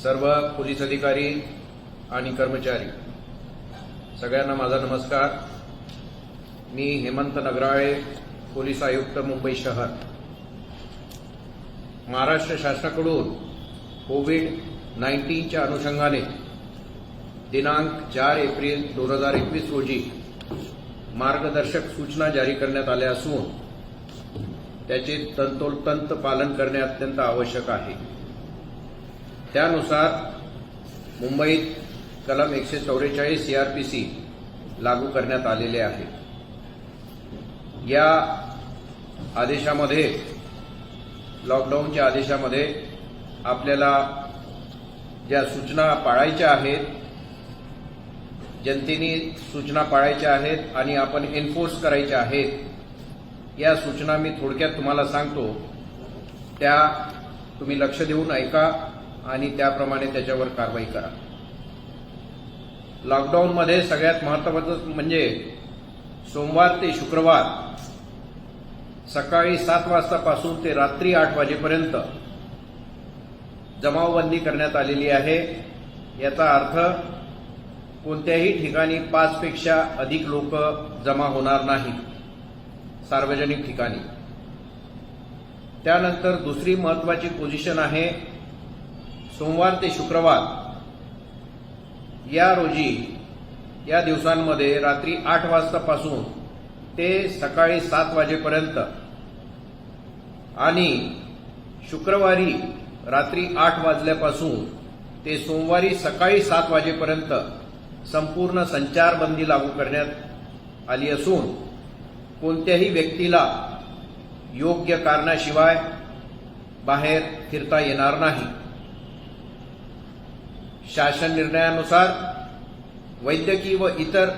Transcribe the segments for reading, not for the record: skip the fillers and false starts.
सर्व पोलीस अधिकारी आणि कर्मचारी सगळ्यांना माझा नमस्कार। मी हेमंत नगराळे, पोलीस आयुक्त मुंबई शहर। महाराष्ट्र शासनाकडून कोविड-19च्या अनुषंगाने दिनांक 4 एप्रिल 2021 रोजी मार्गदर्शक सूचना जारी करण्यात आल्या असून त्याचे तंतोतंत पालन करणे अत्यंत आवश्यक आहे। त्यानुसार मुंबईत कलम 144 सीआरपीसी लागू करण्यात आलेले आहे। या आदेशामध्ये, लॉकडाऊनच्या आदेशामध्ये आपल्याला ज्या सूचना पाळायच्या आहेत, जनतेने सूचना पाळायच्या आहेत आणि आपण एन्फोर्स करायच्या आहेत, या सूचना मी थोडक्यात तुम्हाला सांगतो। त्या तुम्ही लक्ष देऊन ऐका आणि त्याप्रमाणे त्याच्यावर कारवाई करा। लॉकडाऊनमध्ये सगळ्यात महत्त्वाचं म्हणजे सोमवार ते शुक्रवार सकाळी 7 वाजतापासून ते रात्री 8 वाजेपर्यंत जमावबंदी करण्यात आलेली आहे। याचा अर्थ कोणत्याही ठिकाणी 5 पेक्षा अधिक लोक जमा होणार नाहीत सार्वजनिक ठिकाणी। त्यानंतर दुसरी महत्त्वाची पोझिशन आहे, सोमवार ते शुक्रवार या रोजी, या दिवसांमध्ये रात्री 8 वाजतापासून ते सकाळी 7 वाजेपर्यंत आणि शुक्रवारी रात्री 8 वाजल्यापासून ते सोमवारी सकाळी 7 वाजेपर्यंत संपूर्ण संचारबंदी लागू करण्यात आली असून कोणत्याही व्यक्तीला योग्य कारणाशिवाय बाहेर फिरता येणार नाही। शासन निर्णयानुसार वैद्यकीय व इतर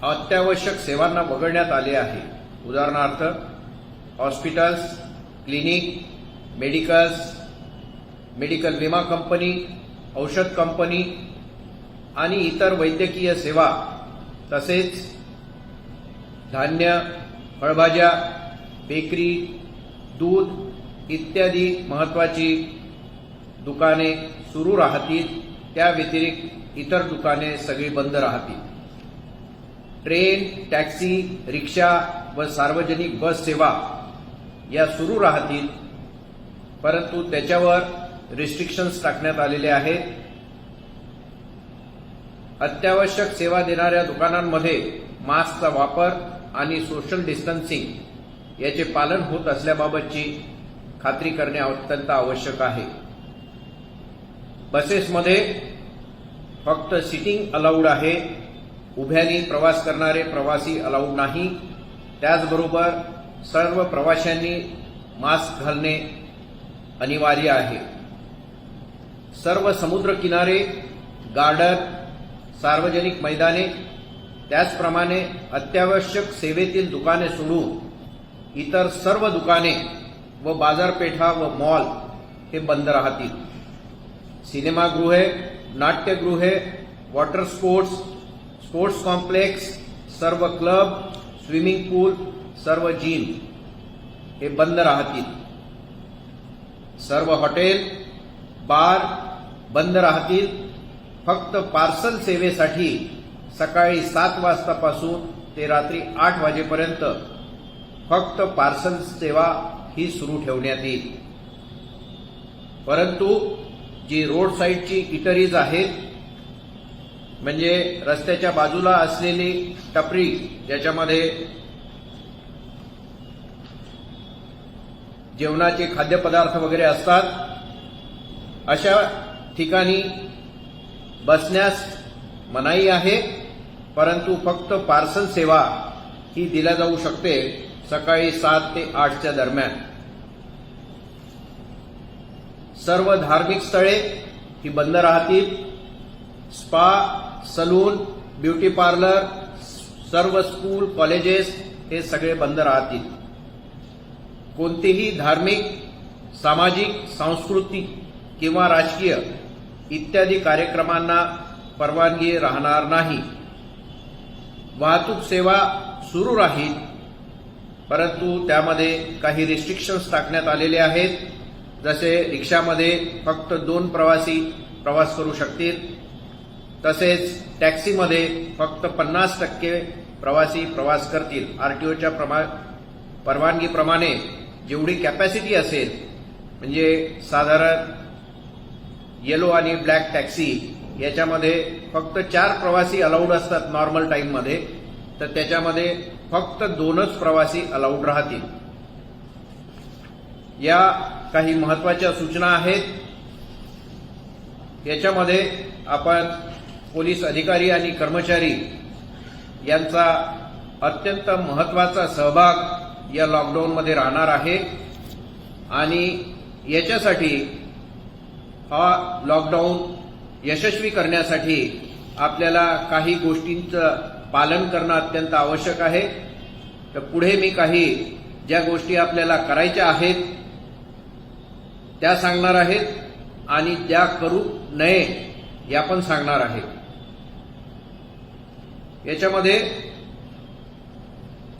अत्यावश्यक सेवांना वगळण्यात आले आहे। उदाहरणार्थ हॉस्पिटल्स, क्लिनिक, मेडिकल विमा कंपनी, औषध कंपनी आणि इतर वैद्यकीय सेवा, तसेच धान्य, फळभाज्या, बेकरी, दूध इत्यादी महत्त्वाची दुकाने सुरू राहतील। त्या व्यतिरिक्त इतर दुकाने सगळी बंद राहतील। ट्रेन, टॅक्सी, रिक्षा व सार्वजनिक बस सेवा या सुरू राहतील, परंतु त्याच्यावर रिस्ट्रिक्शन्स टाकण्यात आलेले आहेत। अत्यावश्यक सेवा देणाऱ्या दुकानांमध्ये मास्कचा वापर आणि सोशल डिस्टन्सिंग याचे पालन होत असल्याबाबतची खात्री करणे अत्यंत आवश्यक आहे। बसेसमध्ये फक्त सिटिंग अलाउड आहे, उभ्याने प्रवास करणारे प्रवासी अलाउड नाही। त्याचबरोबर सर्व प्रवाशांनी मास्क घालणे अनिवार्य आहे। सर्व समुद्र किनारे, गार्डन, सार्वजनिक मैदाने, त्याचप्रमाणे अत्यावश्यक सेवेतील दुकाने सोडून इतर सर्व दुकाने व बाजारपेठा व मॉल हे बंद राहतील। सिनेमागृहे, नाट्यगृहे, वॉटर स्पोर्ट्स कॉम्प्लेक्स, सर्व क्लब, स्विमिंग पूल, सर्व जिम हे बंद राहतील। सर्व हॉटेल, बार बंद राहतील। फक्त पार्सल सेवेसाठी सकाळी 7 वाजतापासून ते रात्री 8 वाजेपर्यंत फक्त पार्सल सेवा ही सुरू ठेवण्यात येईल। परंतु जी रोड साईडची इटरीज आहेत, म्हणजे रस्त्याच्या बाजूला असलेली टपरी ज्याच्यामध्ये जेवणाचे खाद्यपदार्थ वगैरे असतात, अशा ठिकाणी बसण्यास मनाई आहे, परंतु फक्त पार्सल सेवा ही दिल्या जाऊ शकते सकाळी 7 ते 8च्या दरम्यान। सर्व धार्मिक स्थळे ही बंद राहतील। स्पा, सलून, ब्युटी पार्लर, सर्व स्कूल, कॉलेजेस हे सगळे बंद राहतील। कोणतेही धार्मिक, सामाजिक, सांस्कृतिक किंवा राजकीय इत्यादी कार्यक्रमांना परवानगी राहणार नाही। वाहतूक सेवा सुरू राहील, परंतु त्यामध्ये काही रिस्ट्रिक्शन्स टाकण्यात आलेले आहेत। जसे रिक्षामध्ये फक्त 2 प्रवासी प्रवास करू शकतील. तसेच टॅक्सीमध्ये फक्त 50% प्रवासी प्रवास करतील. आरटीओच्या परवानगीप्रमाणे जेवढी कॅपॅसिटी असेल, म्हणजे साधारण येलो आणि ब्लॅक टॅक्सी याच्यामध्ये फक्त 4 प्रवासी अलाउड असतात नॉर्मल टाईममध्ये, तर त्याच्यामध्ये फक्त 2च प्रवासी अलाउड राहतील. या काही महत्त्वाच्या सूचना आहेत. याच्यामध्ये आपण पोलीस अधिकारी आणि कर्मचारी यांचा अत्यंत महत्त्वाचा सहभाग या लॉकडाऊनमध्ये राहणार आहे आणि याच्यासाठी हा लॉकडाऊन यशस्वी करण्यासाठी आपल्याला काही गोष्टींचं पालन करणं अत्यंत आवश्यक आहे. तर पुढे मी काही ज्या गोष्टी आपल्याला करायच्या आहेत त्या सांगणार आहेत आणि ज्या करू नये या पण सांगणार आहेत. याच्यामध्ये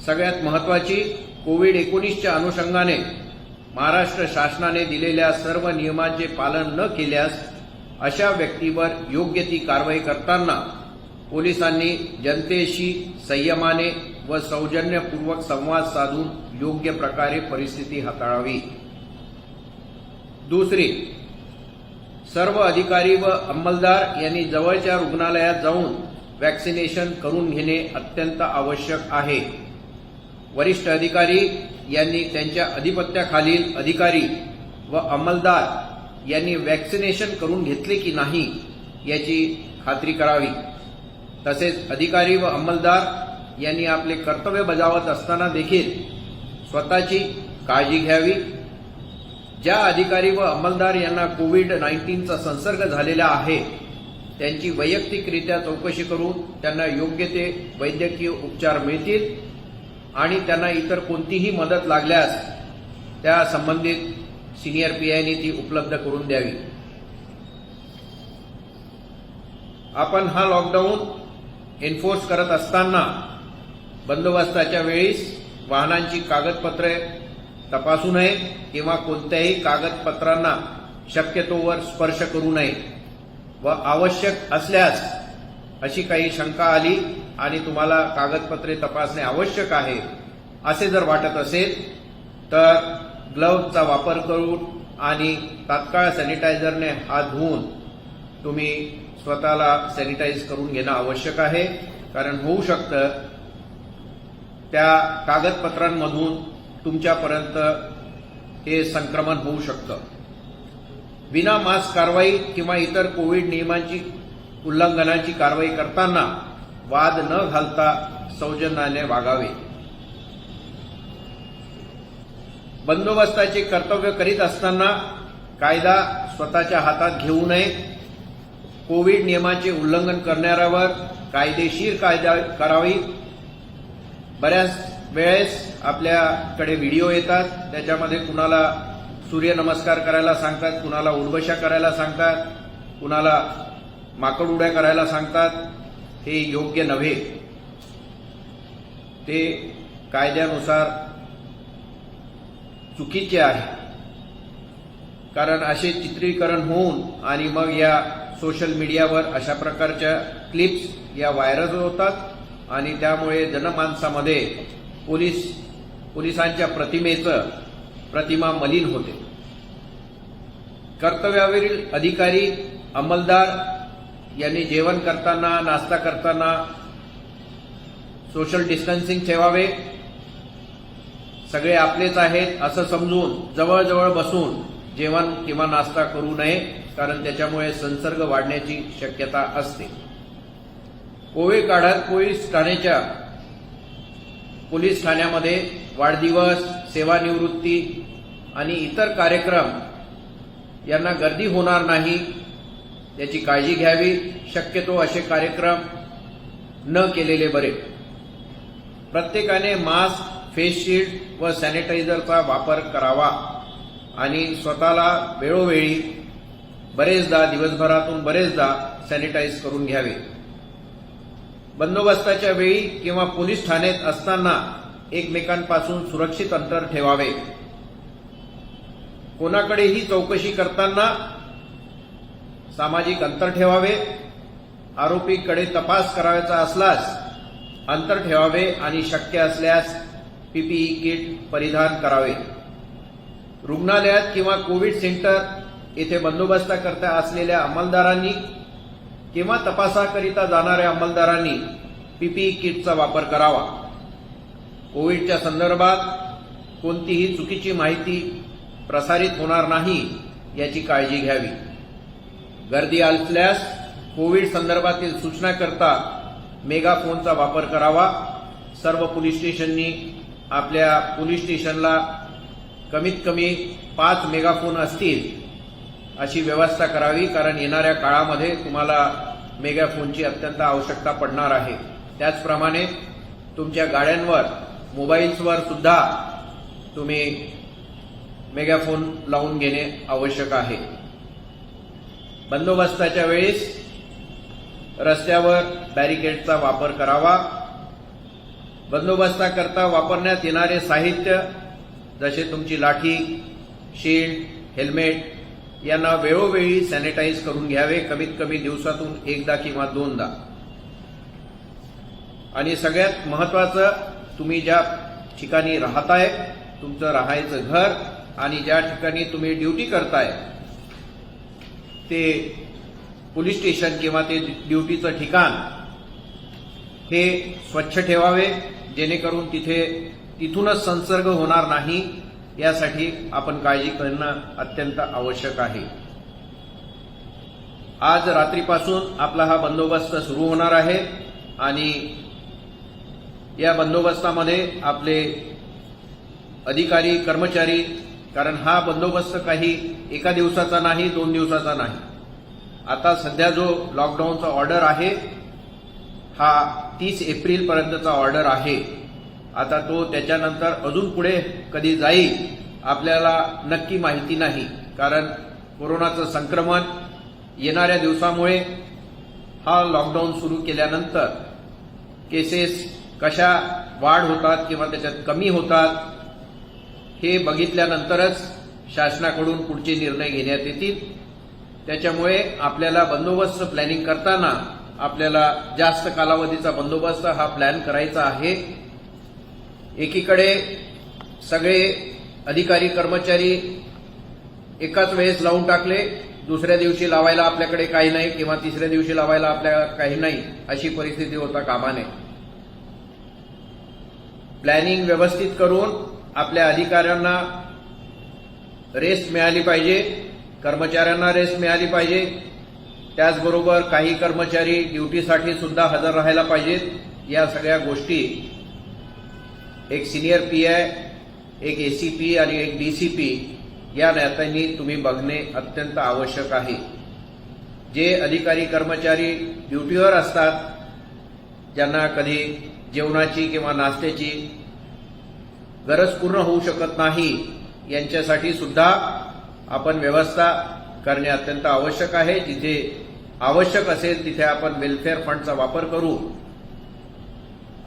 सगळ्यात महत्त्वाची, कोविड-19च्या अनुषंगाने महाराष्ट्र शासनाने दिलेल्या सर्व नियमांचे पालन न केल्यास अशा व्यक्तीवर योग्य ती कारवाई करताना पोलिसांनी जनतेशी संयमाने व सौजन्यपूर्वक संवाद साधून योग्य प्रकारे परिस्थिती हाताळावी. दुसरी, सर्व अधिकारी व अंमलदार यांनी जवळच्या रुग्णालयात जाऊन व्हॅक्सिनेशन करून घेणे अत्यंत आवश्यक आहे. वरिष्ठ अधिकारी यांनी त्यांच्या अधिपत्याखालील अधिकारी व अंमलदार यांनी व्हॅक्सिनेशन करून घेतले की नाही याची खात्री करावी. तसेच अधिकारी व अंमलदार यांनी आपले कर्तव्य बजावत असताना देखील स्वतःची काळजी घ्यावी. ज्या अधिकारी व अंमलदार यांना कोविड-19चा संसर्ग झालेला आहे त्यांची वैयक्तिकरित्या चौकशी करून त्यांना योग्य ते वैद्यकीय उपचार मिळतील आणि त्यांना इतर कोणतीही मदत लागल्यास त्या संबंधित सिनियर पीआयनी ती उपलब्ध करून द्यावी. आपण हा लॉकडाऊन एन्फोर्स करत असताना बंदोबस्ताच्या वेळीस वाहनांची कागदपत्रे तपासू नये किंवा कोणत्याही कागदपत्रांना शक्यतोवर स्पर्श करू नये व आवश्यक असल्यास अशी काही शंका आली आणि तुम्हाला कागदपत्रे तपासणे आवश्यक आहे असे जर वाटत असेल तर ग्लोव्हचा वापर करून आणि तात्काळ सॅनिटायझरने हात धुवून तुम्ही स्वतःला सॅनिटाईज करून घेणं आवश्यक आहे. कारण होऊ शकतं त्या कागदपत्रांमधून तुमच्यापर्यंत हे संक्रमण होऊ शकतं. विना मास्क कारवाई किंवा इतर कोविड नियमांची उल्लंघनाची कारवाई करताना वाद न घालता सौजन्याने वागावे. बंदोबस्ताचे कर्तव्य करीत असताना कायदा स्वतःच्या हातात घेऊ नये. कोविड नियमांचे उल्लंघन करणाऱ्यावर कायदेशीर कायदा करावी. बऱ्याच वेळेस आपल्याकडे व्हिडिओ येतात, त्याच्यामध्ये कुणाला सूर्यनमस्कार करायला सांगतात, कुणाला उर्वशा करायला सांगतात, कुणाला माकड उड्या करायला सांगतात. हे योग्य नव्हे. ते कायद्यानुसार चुकीचे आहे. कारण असे चित्रीकरण होऊन आणि मग या सोशल मीडियावर अशा प्रकारच्या क्लिप्स या व्हायरल होतात आणि त्यामुळे जनमानसामध्ये पोलिसांच्या प्रतिमा मलिन होते. कर्तव्यावरील अधिकारी अंमलदार यांनी जेवण करताना, नाश्ता करताना सोशल डिस्टन्सिंग ठेवावे. सगळे आपलेच आहेत असं समजून जवळजवळ बसून जेवण किंवा नाश्ता करू नये, कारण त्याच्यामुळे संसर्ग वाढण्याची शक्यता असते. कोविड काळात पोलीस ठाण्यामध्ये वाढदिवस, सेवानिवृत्ती आणि इतर कार्यक्रम यांना गर्दी होणार नाही याची काळजी घ्यावी. शक्यतो असे कार्यक्रम न केलेले बरे. प्रत्येकाने मास्क, फेस शील्ड व सॅनिटायझरचा वापर करावा आणि स्वतःला वेळोवेळी दिवसभरातून बरेचदा सॅनिटाईज करून घ्यावे. बंदोबस्ताच्या वेळी किंवा पोलीस ठाण्यात असताना एकमेकांपासून सुरक्षित अंतर ठेवावे. कोणाकडेही चौकशी करताना सामाजिक अंतर ठेवावे, आरोपीकडे तपास करायचा असल्यास अंतर ठेवावे आणि शक्य असल्यास पीपीई किट परिधान करावे. रुग्णालयात किंवा कोविड सेंटर येथे बंदोबस्ताकरता असलेल्या अंमलदारांनी किंवा तपासाकरिता जाणाऱ्या अंमलदारांनी पीपीई किटचा वापर करावा. कोविडच्या संदर्भात कोणतीही चुकीची माहिती प्रसारित होणार नाही याची काळजी घ्यावी. गर्दी असल्यास कोविड संदर्भातील सूचनाकरता मेगाफोनचा वापर करावा. सर्व पोलीस स्टेशननी आपल्या पोलीस स्टेशनला कमीत कमी 5 मेगाफोन असतील अशी व्यवस्था करावी, कारण येणाऱ्या काळामध्ये तुम्हाला मेगाफोनची अत्यंत आवश्यकता पडणार आहे. त्याचप्रमाणे तुमच्या गाड्यांवर, मोबाईल्सवर सुद्धा तुम्ही मेगाफोन लावून घेणे आवश्यक आहे. बंदोबस्ताच्या वेळेस रस्त्यावर बॅरिकेडचा वापर करावा. बंदोबस्ताकरता वापरण्यात येणारे साहित्य जसे तुमची लाठी, शील्ड, हेल्मेट यांना वेळोवेळी सॅनिटाईज करून घ्यावे, कमीत कमी दिवसातून एकदा किंवा दोनदा. आणि सगळ्यात महत्वाचं, तुम्ही ज्या ठिकाणी राहताय, तुमचं राहायचं घर आणि ज्या ठिकाणी तुम्ही ड्युटी करताय ते पोलीस स्टेशन किंवा ते ड्युटीचं ठिकाण हे स्वच्छ ठेवावे, जेणेकरून तिथूनच संसर्ग होणार नाही यासाठी आपण काळजी करणं अत्यंत आवश्यक आहे. आज रात्रीपासून आपला हा बंदोबस्त सुरू होणार आहे आणि या बंदोबस्तामध्ये आपले अधिकारी, कर्मचारी, कारण हा बंदोबस्त काही एका दिवसाचा नाही, 2 दिवसाचा नाही. आता सध्या जो लॉकडाऊनचा ऑर्डर आहे हा 30 एप्रिलपर्यंतचा ऑर्डर आहे. आता तो त्याच्यानंतर अजून पुढे कधी जाईल आपल्याला नक्की माहिती नाही, कारण कोरोनाचं संक्रमण येणाऱ्या दिवसामुळे हा लॉकडाऊन सुरू केल्यानंतर केसेस कशा वाढ होतात किंवा त्याच्यात कमी होतात हे बघितल्यानंतरच शासनाकडून पुढचे निर्णय घेण्यात येतील. त्याच्यामुळे आपल्याला बंदोबस्त प्लॅनिंग करताना आपल्याला जास्त कालावधीचा बंदोबस्त हा प्लॅन करायचा आहे. एकीकडे सगळे अधिकारी, कर्मचारी एकाच वेळेस लावून टाकले, दुसऱ्या दिवशी लावायला आपल्याकडे काही नाही किंवा तिसऱ्या दिवशी लावायला आपल्याला काही नाही, अशी परिस्थिती होता कामा नये. प्लॅनिंग व्यवस्थित करून आपल्या अधिकाऱ्यांना रेस्ट मिळाली पाहिजे, कर्मचाऱ्यांना रेस्ट मिळाली पाहिजे. त्याचबरोबर काही कर्मचारी ड्युटीसाठी सुद्धा हजर राहायला पाहिजेत. या सगळ्या गोष्टी एक सिनियर पीआय, एक एसीपी आणि एक डीसीपी या नात्याने तुम्ही बघणे अत्यंत आवश्यक आहे. जे अधिकारी, कर्मचारी ड्युटीवर असतात, ज्यांना कधी जेवणाची किंवा नाश्त्याची गरज पूर्ण होऊ शकत नाही, यांच्यासाठी सुद्धा आपण व्यवस्था करणे अत्यंत आवश्यक आहे. जिथे आवश्यक असेल तिथे आपण वेलफेअर फंडचा वापर करू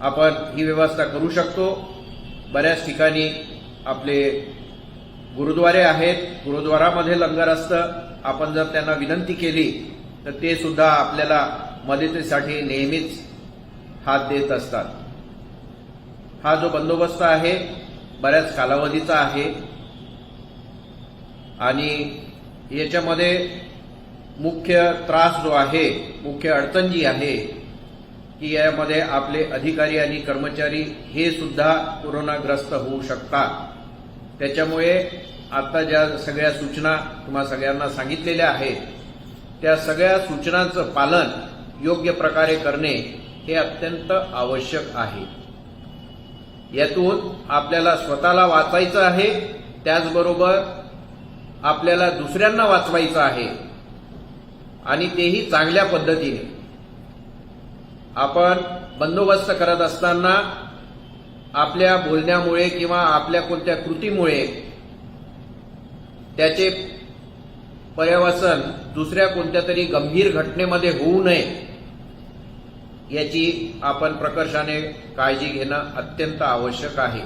आपण ही व्यवस्था करू शकतो. बऱ्याच ठिकाणी आपले गुरुद्वारे आहेत, गुरुद्वारामध्ये लंगर असतं. आपण जर त्यांना विनंती केली तर ते सुद्धा आपल्याला मदतीसाठी नेहमीच हात देत असतात. हा जो बंदोबस्त आहे बऱ्याच कालावधीचा आहे आणि याच्यामध्ये मुख्य त्रास जो आहे, मुख्य अडचण जी आहे की यामध्ये आपले अधिकारी आणि कर्मचारी हे सुद्धा कोरोनाग्रस्त होऊ शकतात. त्याच्यामुळे आता ज्या सगळ्या सूचना तुम्हा सगळ्यांना सांगितलेल्या आहेत त्या सगळ्या सूचनांचं पालन योग्य प्रकारे करणे हे अत्यंत आवश्यक आहे. यातून आपल्याला स्वतःला वाचवायचं आहे, त्याचबरोबर आपल्याला दुसऱ्यांना वाचवायचं आहे आणि तेही चांगल्या पद्धतीने. आपण बंदोबस्त करत असताना आपल्या बोलण्यामुळे किंवा आपल्या कोणत्या कृतीमुळे त्याचे पर्यवसन दुसऱ्या कोणत्या तरी गंभीर घटनेमध्ये होऊ नये याची आपण प्रकर्षाने काळजी घेणं अत्यंत आवश्यक आहे.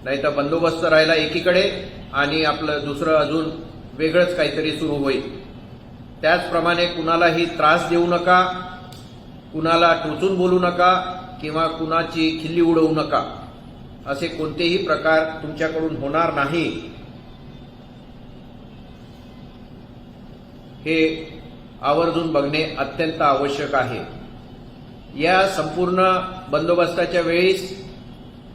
नाहीतर बंदोबस्त राहिला एकीकडे आणि आपलं दुसरं अजून वेगळंच काहीतरी सुरू होईल. त्याचप्रमाणे कुणालाही त्रास देऊ नका, कुणाला टोचून बोलू नका किंवा कुणाची खिल्ली उडवू नका. असे कोणतेही प्रकार तुमच्याकडून होणार नाही हे आवर्जून बघणे अत्यंत आवश्यक आहे. या संपूर्ण बंदोबस्ताच्या वेळेस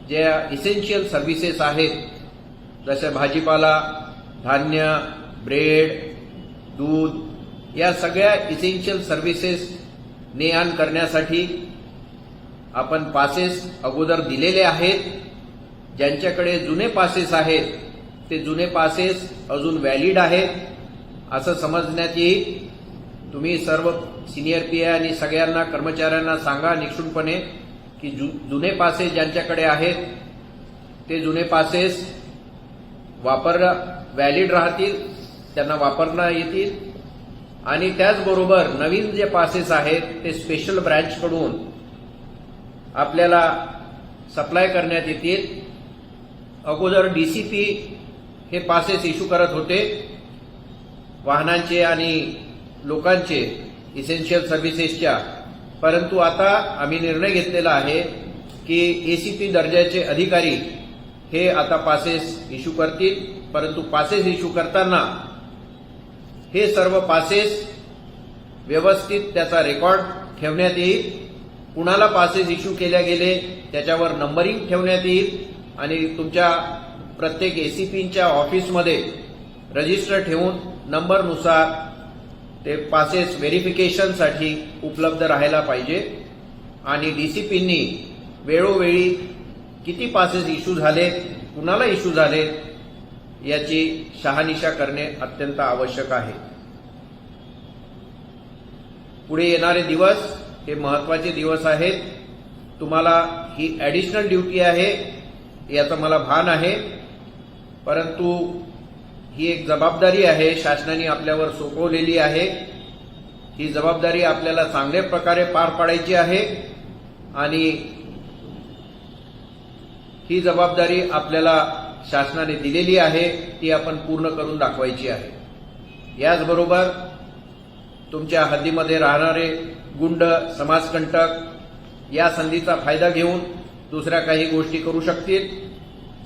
ज्या इसेन्शियल सर्व्हिसेस आहेत, जसे भाजीपाला, धान्य, ब्रेड, दूध, या सगळ्या इसेन्शियल सर्व्हिसेस ने आण करण्यासाठी आपण पासेस अगोदर दिलेले आहेत. ज्यांच्याकडे जुने पासेस आहेत ते जुने पासेस अजून व्हॅलिड आहेत असं समजण्यात येईल. तुम्ही सर्व सिनियर पीए आणि सगळ्यांना कर्मचाऱ्यांना सांगा निक्षुणपणे की जुने पासेस ज्यांच्याकडे आहेत ते जुने पासेस व्हॅलिड राहतील, त्यांना वापरता येतील. आणि त्याचबरोबर नवीन जे पासेस आहेत ते स्पेशल ब्रँचकडून आपल्याला सप्लाय करण्यात येतील. अगोदर डीसीपी हे पासेस इश्यू करत होते वाहनांचे आणि लोकांचे इसेन्शियल सर्व्हिसेसच्या, परंतु आता आम्ही निर्णय घेतलेला आहे की एसीपी दर्जाचे अधिकारी हे आता पासेस इश्यू करतील. परंतु पासेस इश्यू करताना हे सर्व पासेस व्यवस्थित त्याचा रेकॉर्ड ठेवण्यात येईल. कुणाला पासेस इश्यू केल्या गेले त्याच्यावर नंबरिंग ठेवण्यात येईल आणि तुमच्या प्रत्येक एसीपींच्या ऑफिसमध्ये रजिस्टर ठेवून नंबरनुसार ते पासेस व्हेरिफिकेशनसाठी उपलब्ध राहायला पाहिजे. आणि डीसीपींनी वेळोवेळी किती पासेस इश्यू झाले, कुणाला इश्यू झाले याची शहानिशा करणे अत्यंत आवश्यक आहे. पुढे येणारे दिवस हे महत्वाचे दिवस आहेत. तुम्हाला ही ॲडिशनल ड्युटी आहे याचं मला भान आहे, परंतु ही एक जबाबदारी आहे शासनाने आपल्यावर सोपवलेली आहे. ही जबाबदारी आपल्याला चांगल्या प्रकारे पार पाडायची आहे आणि ही जबाबदारी आपल्याला शासनाने दिलेली आहे ती आपण पूर्ण करून दाखवायची आहे. याचबरोबर तुमच्या हद्दीमध्ये राहणारे गुंड, समाजकंटक या संधीचा फायदा घेऊन दुसऱ्या काही गोष्टी करू शकतील,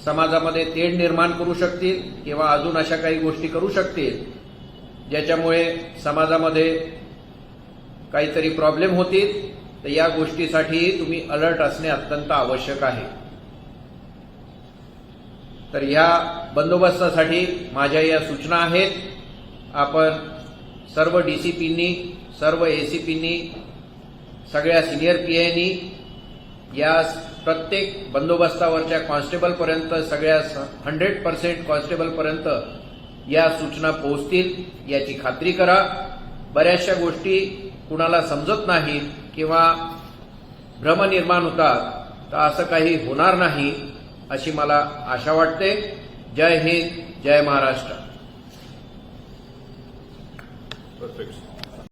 समाजामध्ये तेढ निर्माण करू शकतील किंवा अजून अशा काही गोष्टी करू शकतील ज्याच्यामुळे समाजामध्ये काहीतरी प्रॉब्लेम होतील. तर या गोष्टीसाठी तुम्ही अलर्ट असणे अत्यंत आवश्यक आहे. तर या बंदोबस्तासाठी माझ्या या सूचना आहेत. आपण सर्व डीसीपींनी, सर्व एसीपींनी, सगळ्या सिनियर पीआयनी या प्रत्येक बंदोबस्तावरच्या कॉन्स्टेबलपर्यंत, सगळ्या 100% कॉन्स्टेबलपर्यंत या सूचना पोहोचतील याची खात्री करा. बऱ्याचशा गोष्टी कुणाला समजत नाहीत किंवा भ्रम निर्माण होतात, तर असं काही होणार नाही अशी मला आशा वाटते. जय हिंद, जय महाराष्ट्र. Perfect.